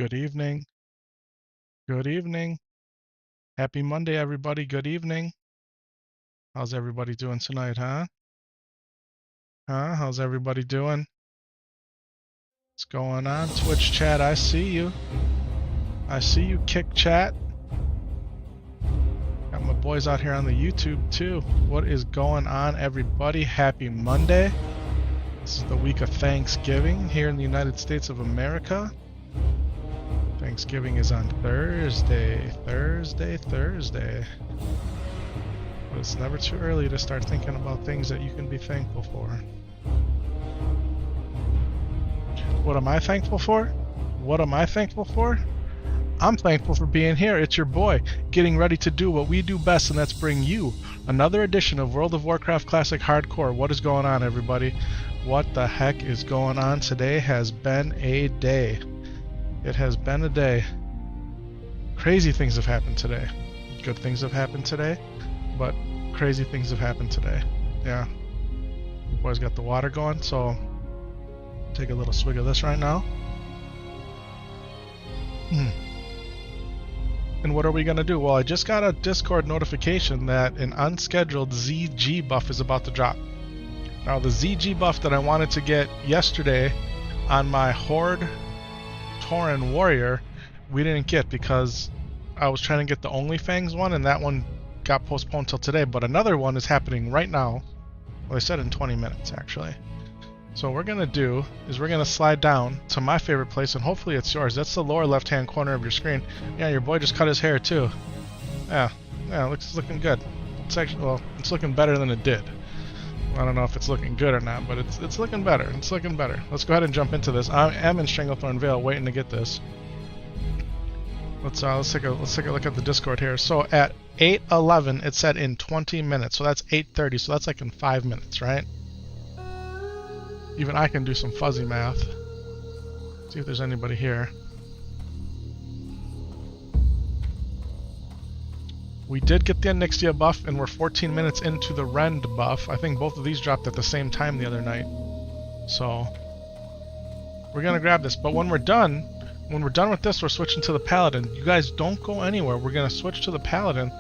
Good evening. Good evening. Happy Monday, everybody. Good evening. How's everybody doing tonight, huh? How's everybody doing? What's going on? Twitch chat, I see you. I see you, Kick chat. Got my boys out here on the YouTube, too. What is going on, everybody? Happy Monday. This is the week of Thanksgiving here in the United States of America. Thanksgiving is on Thursday. But it's never too early to start thinking about things that you can be thankful for. What am I thankful for? What am I thankful for? I'm thankful for being here. It's your boy, getting ready to do what we do best, and that's bring you another edition of World of Warcraft Classic Hardcore. What is going on, everybody? What the heck is going on? Today has been a day. It has been a day. Crazy things have happened today. Good things have happened today, but crazy things have happened today. Yeah. Boys got the water going, so take a little swig of this right now. And what are we going to do? Well, I just got a Discord notification that an unscheduled ZG buff is about to drop. Now, the ZG buff that I wanted to get yesterday on my Horde Tauren Warrior, we didn't get because I was trying to get the OnlyFangs one, and that one got postponed till today. But another one is happening right now. Well, they said in 20 minutes, actually. So what we're going to do is we're going to slide down to my favorite place, and hopefully it's yours. That's the lower left-hand corner of your screen. Yeah, your boy just cut his hair, too. Yeah, it's looking good. It's actually, well, it's looking better than it did. I don't know if it's looking good or not, but it's looking better. It's looking better. Let's go ahead and jump into this. I am in Stranglethorn Vale waiting to get this. Let's take a look at the Discord here. So at 8:11 it said in 20 minutes. So that's 8:30. So that's like in 5 minutes, right? Even I can do some fuzzy math. See if there's anybody here. We did get the Onyxia buff, and we're 14 minutes into the Rend buff. I think both of these dropped at the same time the other night. So we're gonna grab this. But when we're done with this, we're switching to the Paladin. You guys don't go anywhere. We're gonna switch to the Paladin.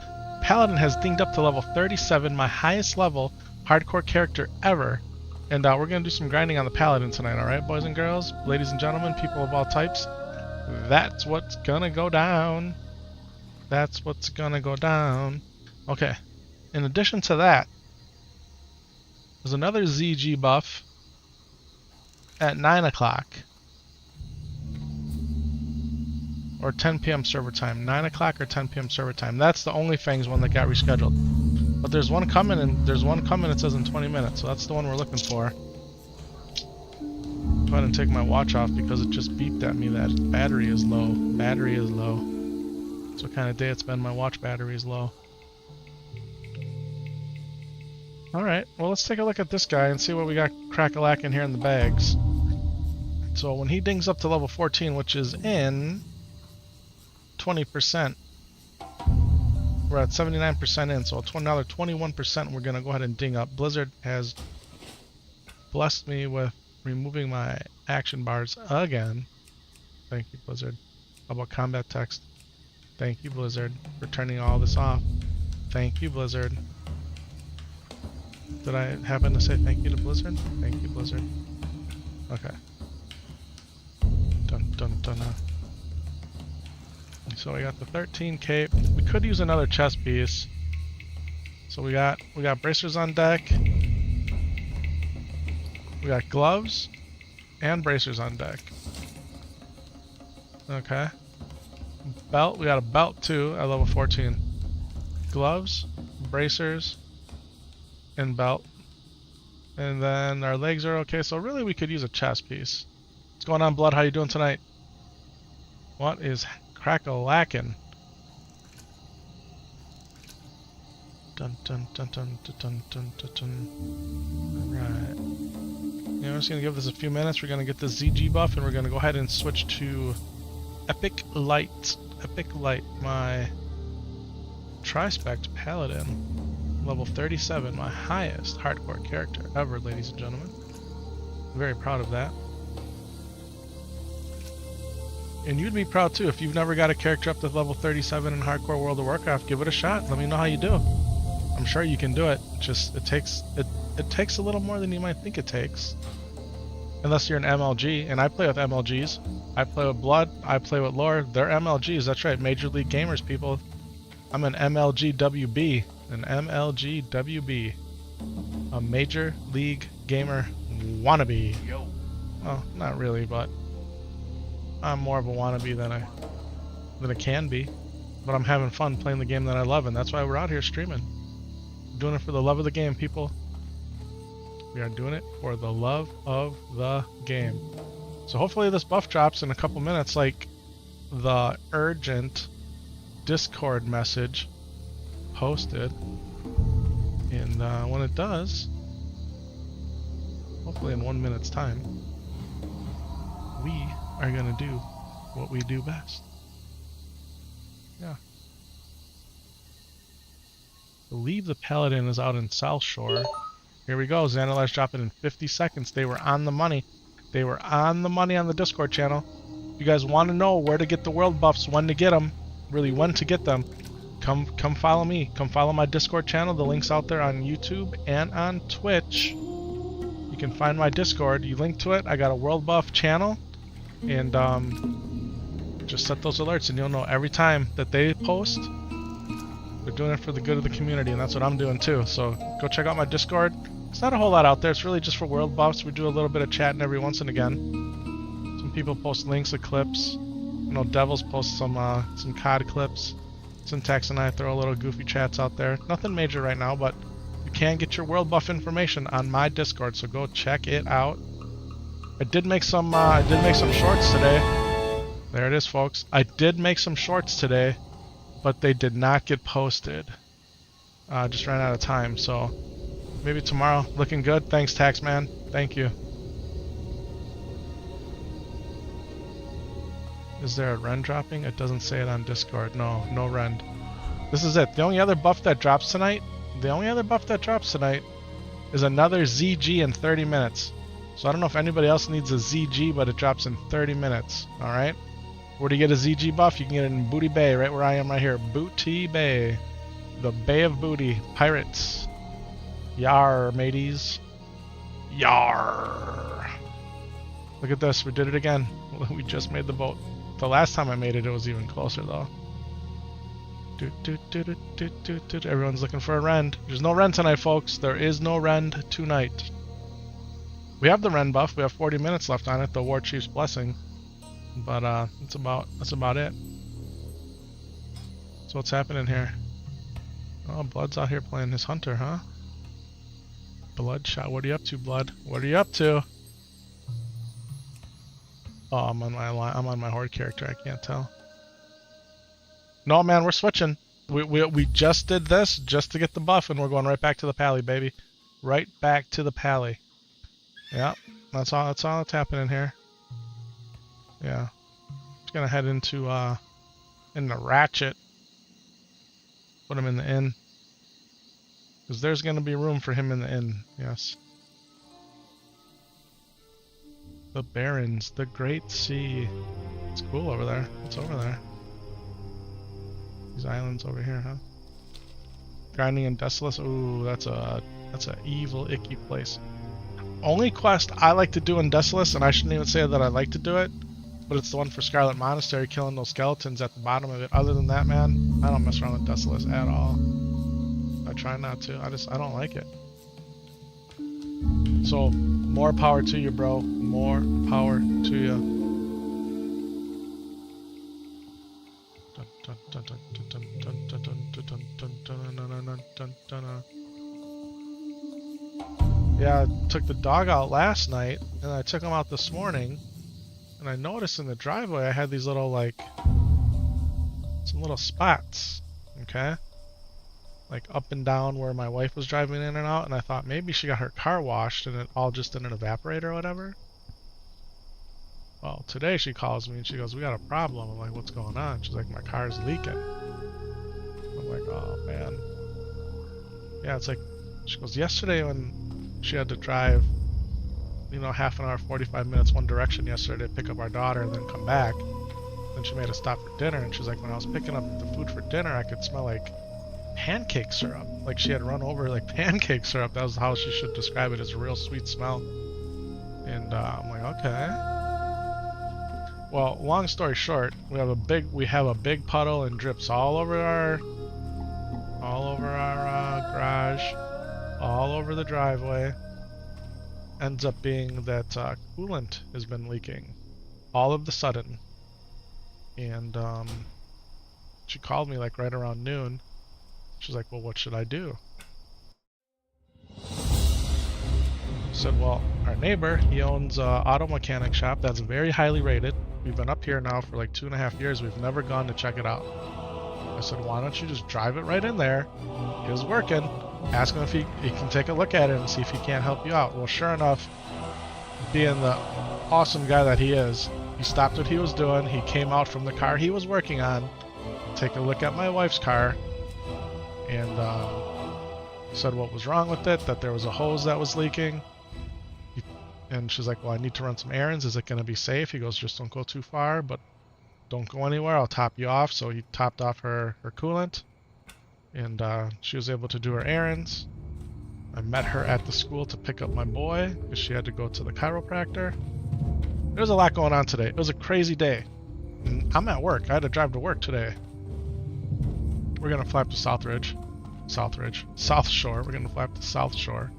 Paladin has dinged up to level 37, my highest level hardcore character ever. And we're gonna do some grinding on the Paladin tonight, alright, boys and girls, ladies and gentlemen, people of all types. That's what's gonna go down. That's what's gonna go down. Okay. In addition to that, there's another ZG buff at 9 o'clock. Or 10 p.m. server time. 9 o'clock or 10 p.m. server time. That's the OnlyFangs one that got rescheduled. But there's one coming, and it says in 20 minutes. So that's the one we're looking for. Go ahead and take my watch off because it just beeped at me that battery is low. Battery is low. That's what kind of day it's been. My watch battery is low. Alright, well, let's take a look at this guy and see what we got crack-a-lacking here in the bags. So when he dings up to level 14, which is in 20%, we're at 79% in, so another 21% we're going to go ahead and ding up. Blizzard has blessed me with removing my action bars again. Thank you, Blizzard. How about combat text? Thank you, Blizzard, for turning all this off. Thank you, Blizzard. Did I happen to say thank you to Blizzard? Thank you, Blizzard. Okay. Dun dun dun. So we got the 13 cape. We could use another chest piece. So we got bracers on deck. We got gloves and bracers on deck. Okay. Belt, we got a belt too at level 14. Gloves, bracers, and belt. And then our legs are okay, so really we could use a chest piece. What's going on, Blood? How you doing tonight? What is crack-a-lackin'? Dun dun dun dun dun dun dun dun. Alright. Yeah, we're just gonna give this a few minutes. We're gonna get this ZG buff, and we're gonna go ahead and switch to Epic Light. Epic Light, my Trispect Paladin, level 37, my highest hardcore character ever, ladies and gentlemen. I'm very proud of that. And you'd be proud too. If you've never got a character up to level 37 in hardcore World of Warcraft, give it a shot. Let me know how you do. I'm sure you can do it. Just it takes a little more than you might think it takes. Unless you're an MLG, and I play with MLGs. I play with Blood, I play with Lore. They're MLGs, that's right, Major League Gamers, people. I'm an MLG WB. An MLG WB. A Major League Gamer wannabe. Yo. Well, not really, but I'm more of a wannabe than I can be. But I'm having fun playing the game that I love, and that's why we're out here streaming. Doing it for the love of the game, people. We are doing it for the love of the game. So hopefully this buff drops in a couple minutes, like the urgent Discord message posted. And when it does, hopefully in 1 minute's time, we are going to do what we do best. Yeah. I believe the Paladin is out in South Shore. Here we go. Xanderlast dropping in 50 seconds. They were on the money. They were on the money on the Discord channel. If you guys want to know where to get the world buffs, when to get them, really when to get them, come follow me. Come follow my Discord channel. The link's out there on YouTube and on Twitch. You can find my Discord. You link to it. I got a world buff channel. And just set those alerts and you'll know every time that they post. They're doing it for the good of the community, and that's what I'm doing too. So go check out my Discord. It's not a whole lot out there. It's really just for world buffs. We do a little bit of chatting every once and again. Some people post links of clips. You know, Devils post some COD clips. Syntax and I throw a little goofy chats out there. Nothing major right now, but you can get your world buff information on my Discord. So go check it out. I did make some shorts today. There it is, folks. I did make some shorts today, but they did not get posted. Just ran out of time, so maybe tomorrow. Looking good. Thanks, Taxman. Thank you. Is there a rend dropping? It doesn't say it on Discord. No, no rend. This is it. The only other buff that drops tonight, is another ZG in 30 minutes. So I don't know if anybody else needs a ZG, but it drops in 30 minutes. Alright? Where do you get a ZG buff? You can get it in Booty Bay, right where I am right here. Booty Bay. The Bay of Booty. Pirates. Yar, mateys. Yar. Look at this. We did it again. We just made the boat. The last time I made it, it was even closer, though. Everyone's looking for a rend. There's no rend tonight, folks. There is no rend tonight. We have the rend buff. We have 40 minutes left on it. The War Chief's Blessing. But that's about it. So what's happening here? Oh, Blood's out here playing his hunter, huh? Bloodshot. What are you up to, Blood? What are you up to? Oh, I'm on my horde character. I can't tell. No, man, we're switching. We just did this just to get the buff, and we're going right back to the pally, baby. Right back to the pally. Yeah, that's all that's happening here. Yeah. Just gonna head into the Ratchet. Put him in the inn. Because there's gonna be room for him in the inn, yes. The Barrens, the Great Sea. It's cool over there. What's over there? These islands over here, huh? Grinding in Desolus. Ooh, that's a evil, icky place. Only quest I like to do in Desolus, and I shouldn't even say that I like to do it, but it's the one for Scarlet Monastery, killing those skeletons at the bottom of it. Other than that, man, I don't mess around with Desolus at all. I try not to. I don't like it. So, more power to you, bro. More power to you. Yeah, I took the dog out last night, and I took him out this morning, and I noticed in the driveway I had these little, like, some little spots, okay? Like up and down where my wife was driving in and out, and I thought maybe she got her car washed and it all just didn't evaporate or whatever. Well, today she calls me and she goes, "We got a problem." I'm like, "What's going on?" She's like, "My car's leaking." I'm like, "Oh man." Yeah, it's like, she goes, "Yesterday when she had to drive, you know, half an hour, 45 minutes one direction yesterday to pick up our daughter and then come back, and she made a stop for dinner, and she's like, when I was picking up the food for dinner, I could smell like pancake syrup. Like she had run over like pancake syrup. That was how she should describe it, as a real sweet smell. And I'm like, okay. Well, long story short, we have a big puddle and drips all over our garage, all over the driveway. Ends up being that coolant has been leaking all of the sudden. And she called me like right around noon. She's like, well, what should I do? I said, well, our neighbor, he owns an auto mechanic shop that's very highly rated. We've been up here now for like 2.5 years. We've never gone to check it out. I said, why don't you just drive it right in there? It was working. Ask him if he can take a look at it and see if he can't help you out. Well, sure enough, being the awesome guy that he is, he stopped what he was doing. He came out from the car he was working on, take a look at my wife's car, and said what was wrong with it, that there was a hose that was leaking. And she's like, well, I need to run some errands. Is it going to be safe? He goes, just don't go too far, but don't go anywhere. I'll top you off. So he topped off her coolant, and she was able to do her errands. I met her at the school to pick up my boy because she had to go to the chiropractor. There was a lot going on today. It was a crazy day. And I'm at work. I had to drive to work today. We're going to fly up to South Shore. We're going to fly up to South Shore.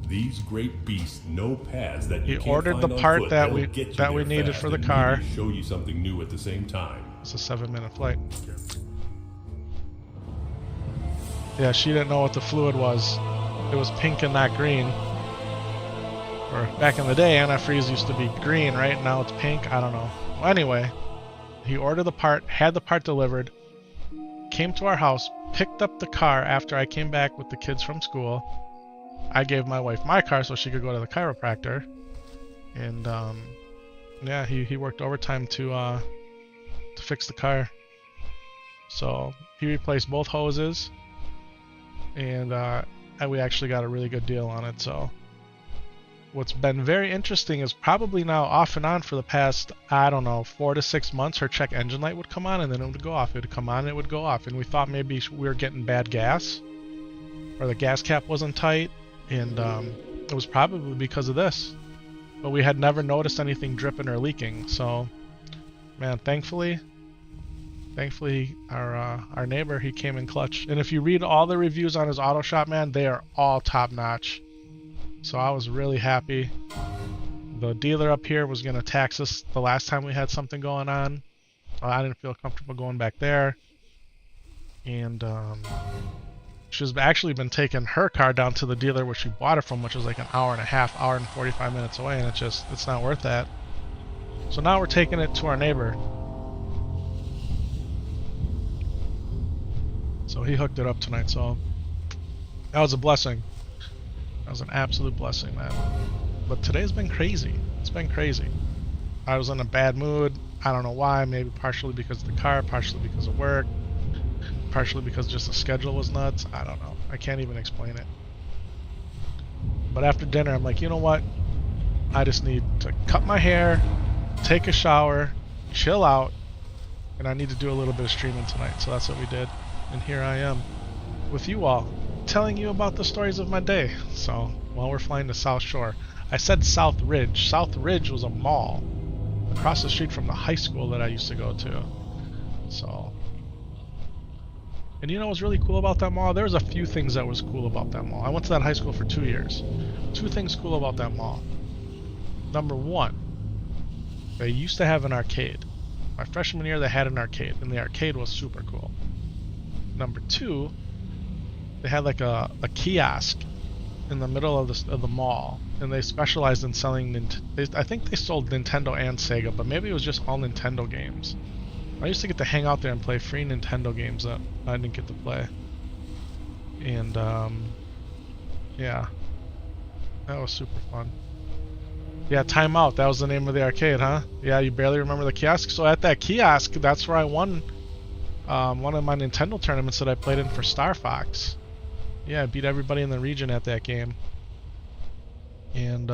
These great beasts know paths that you he can't ordered find the on part foot. that They'll we needed fast for the and car. maybe show you something new at the same time. It's a 7-minute flight. Yeah, she didn't know what the fluid was. It was pink and not green. Or back in the day, antifreeze used to be green, right? Now it's pink. I don't know. Well, anyway, he ordered the part, had the part delivered, came to our house, picked up the car after I came back with the kids from school. I gave my wife my car so she could go to the chiropractor, and yeah, he worked overtime to fix the car. So he replaced both hoses, and we actually got a really good deal on it. So what's been very interesting is probably now off and on for the past, I don't know, 4 to 6 months, her check engine light would come on and then it would go off. It would come on and it would go off, and we thought maybe we were getting bad gas, or the gas cap wasn't tight. And it was probably because of this, but we had never noticed anything dripping or leaking. So, man, thankfully our neighbor, he came in clutch. And if you read all the reviews on his auto shop, man, they are all top notch. So I was really happy. The dealer up here was gonna tax us the last time we had something going on. I didn't feel comfortable going back there, and she's actually been taking her car down to the dealer where she bought it from, which was like an hour and a half, hour and 45 minutes away, and it's not worth that. So now we're taking it to our neighbor. So he hooked it up tonight, so that was a blessing. That was an absolute blessing, man. But today's been crazy. It's been crazy. I was in a bad mood. I don't know why. Maybe partially because of the car, partially because of work, partially because just the schedule was nuts. I don't know. I can't even explain it. But after dinner, I'm like, you know what? I just need to cut my hair, take a shower, chill out, and I need to do a little bit of streaming tonight. So that's what we did. And here I am with you all, telling you about the stories of my day. So while we're flying to South Shore, I said South Ridge. South Ridge was a mall across the street from the high school that I used to go to. So, and you know what's really cool about that mall? There was a few things that was cool about that mall. I went to that high school for 2 years. 2 things cool about that mall. Number 1, they used to have an arcade. My freshman year, they had an arcade, and the arcade was super cool. Number 2, they had like a kiosk in the middle of the mall, and they specialized in selling I think they sold Nintendo and Sega, but maybe it was just all Nintendo games. I used to get to hang out there and play free Nintendo games that I didn't get to play. And yeah, that was super fun. Yeah, Time Out, that was the name of the arcade, huh? Yeah, you barely remember the kiosk? So at that kiosk, that's where I won one of my Nintendo tournaments that I played in for Star Fox. Yeah, I beat everybody in the region at that game. And